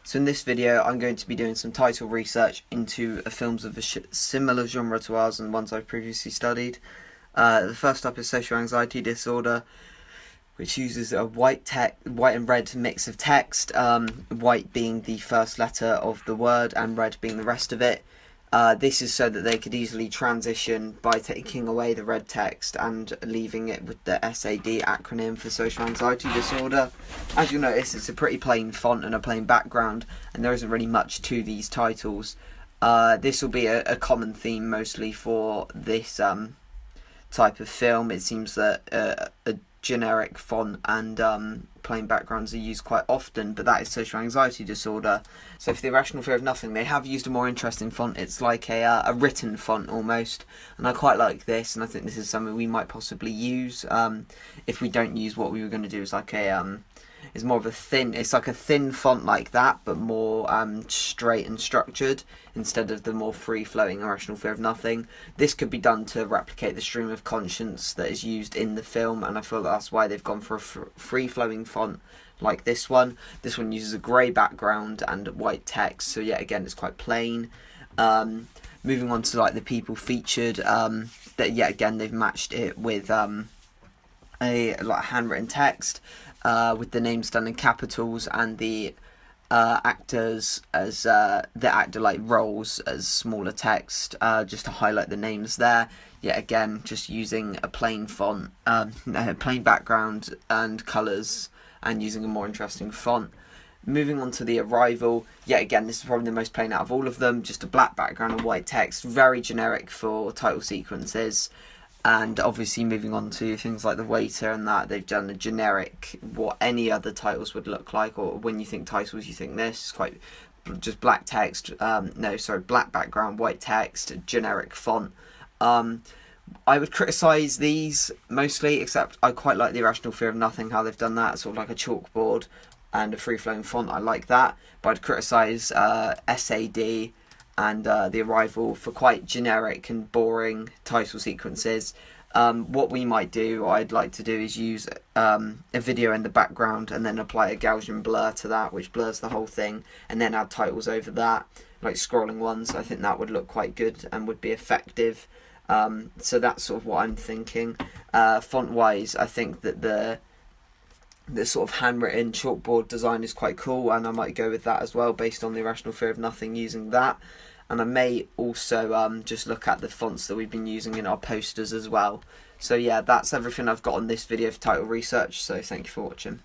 So in this video I'm going to be doing some title research into films of a similar genre to ours and ones I've previously studied. The first up is Social Anxiety Disorder, which uses a white and red mix of text, white being the first letter of the word and red being the rest of it. This is so that they could easily transition by taking away the red text and leaving it with the SAD acronym for Social Anxiety Disorder. As you'll notice, it's a pretty plain font and a plain background, and there isn't really much to these titles. This will be a common theme mostly for this type of film. It seems that a generic font and plain backgrounds are used quite often, but that is Social Anxiety Disorder. So for The Irrational Fear of Nothing, they have used a more interesting font. It's like a written font almost, and I quite like this, and I think this is something we might possibly use if we don't use what we were going to do as like a it's more of a thin, it's like a thin font like that, but more straight and structured instead of the more free-flowing Irrational Fear of Nothing. This could be done to replicate the stream of conscience that is used in the film, and I feel that's why they've gone for a free-flowing font like this one. This one uses a grey background and white text, so yeah, again, it's quite plain. Moving on to like the people featured, that yeah, again, they've matched it with a like handwritten text. With the names done in capitals and the actors as the actor like roles as smaller text, just to highlight the names there. Yet again, just using a plain font, a plain background and colours, and using a more interesting font. Moving on to The Arrival, yet again, this is probably the most plain out of all of them, just a black background and white text, very generic for title sequences. And obviously moving on to things like The Waiter and that, they've done a generic, what any other titles would look like, or when you think titles you think this. It's quite just black text, black background, white text, generic font. I would criticise these mostly, except I quite like The Irrational Fear of Nothing, how they've done that, sort of like a chalkboard and a free-flowing font. I like that, but I'd criticise SAD and The Arrival for quite generic and boring title sequences. What we might do, or I'd like to do, is use a video in the background and then apply a Gaussian blur to that, which blurs the whole thing, and then add titles over that, like scrolling ones. I think that would look quite good and would be effective. So that's sort of what I'm thinking. Font-wise, I think that the sort of handwritten chalkboard design is quite cool, and I might go with that as well based on The Irrational Fear of Nothing using that. And I may also just look at the fonts that we've been using in our posters as well. So yeah, that's everything I've got on this video for title research, so thank you for watching.